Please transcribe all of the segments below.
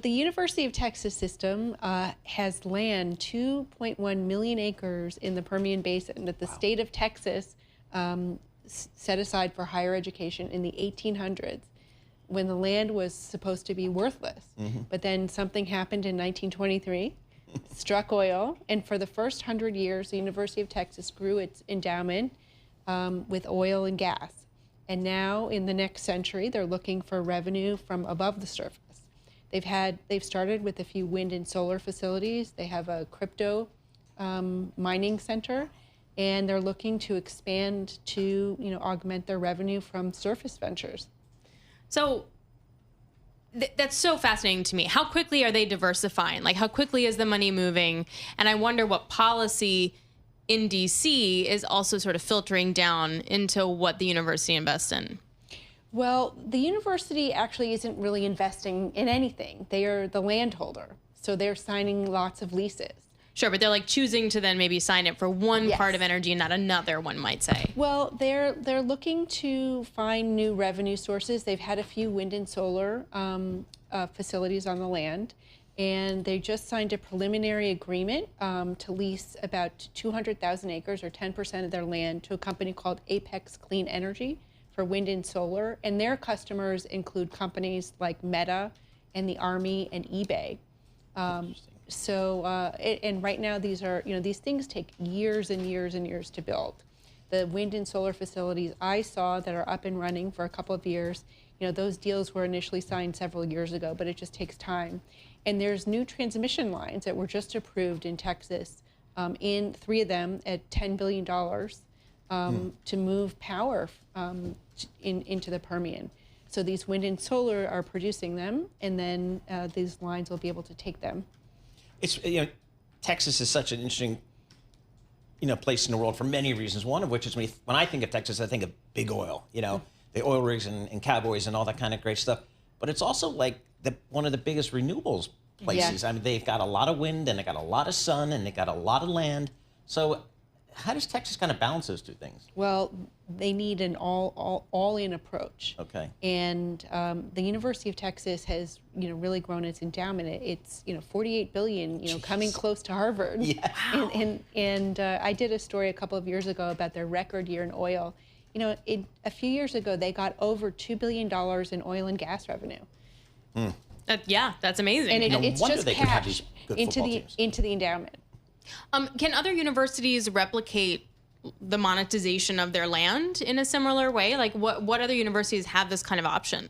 The University of Texas system has land, 2.1 million acres in the Permian Basin that the state of Texas set aside for higher education in the 1800s when the land was supposed to be worthless. But then something happened in 1923, struck oil, and for the first 100 years, the University of Texas grew its endowment with oil and gas. And now in the next century, they're looking for revenue from above the surface. They've started with a few wind and solar facilities. They have a crypto mining center, and they're looking to expand to, augment their revenue from surface ventures. So that's so fascinating to me. How quickly are they diversifying? Like, how quickly is the money moving? And I wonder what policy in DC is also sort of filtering down into what the university invests in. Well, the university actually isn't really investing in anything. They are the landholder, so they're signing lots of leases. Sure, but they're like choosing to then maybe sign it for one part of energy and not another, one might say. Well, they're looking to find new revenue sources. They've had a few wind and solar facilities on the land, and they just signed a preliminary agreement to lease about 200,000 acres or 10% of their land to a company called Apex Clean Energy for wind and solar, and their customers include companies like Meta and the Army and eBay. And right now these are, these things take years and years and years to build. The wind and solar facilities I saw that are up and running for a couple of years, those deals were initially signed several years ago, but it just takes time. And there's new transmission lines that were just approved in Texas, in 3 of them at $10 billion to move power into the Permian. So these wind and solar are producing them, and then these lines will be able to take them. It's Texas is such an interesting place in the world for many reasons. One of which is when I think of Texas, I think of big oil. The oil rigs and cowboys and all that kind of great stuff. But it's also like one of the biggest renewables places. I mean, they've got a lot of wind and they got a lot of sun and they got a lot of land. So how does Texas kind of balance those two things? Well, they need an all-in approach. Okay. And the University of Texas has, really grown its endowment. It's, $48 billion, coming close to Harvard. Yeah. Wow. And I did a story a couple of years ago about their record year in oil. A few years ago, they got over $2 billion in oil and gas revenue. That's amazing. And it's just cash into the endowment. Can other universities replicate the monetization of their land in a similar way? Like, what other universities have this kind of option?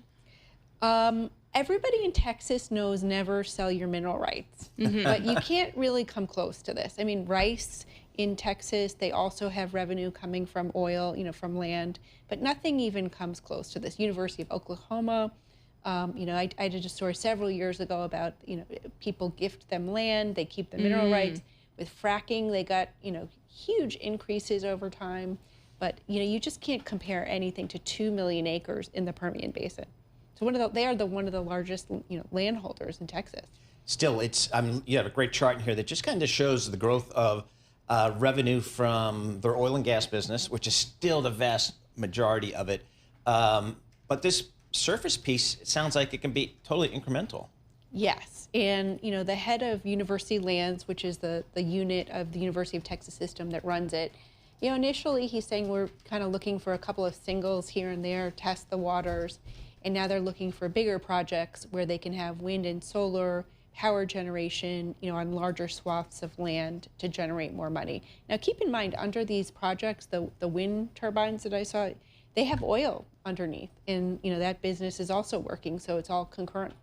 Everybody in Texas knows never sell your mineral rights, but you can't really come close to this. I mean, Rice in Texas, they also have revenue coming from oil, from land, but nothing even comes close to this. University of Oklahoma, I did a story several years ago about, people gift them land, they keep the mineral rights. With fracking, they got, huge increases over time, but, you just can't compare anything to 2 million acres in the Permian Basin. So they are one of the largest, landholders in Texas. Still, you have a great chart in here that just kind of shows the growth of revenue from their oil and gas business, which is still the vast majority of it. But this surface piece, it sounds like it can be totally incremental. Yes, and the head of University Lands, which is the unit of the University of Texas system that runs it, initially he's saying we're kind of looking for a couple of singles here and there, test the waters, and now they're looking for bigger projects where they can have wind and solar power generation, on larger swaths of land to generate more money. Now, keep in mind, under these projects, the wind turbines that I saw, they have oil underneath, and that business is also working, so it's all concurrent.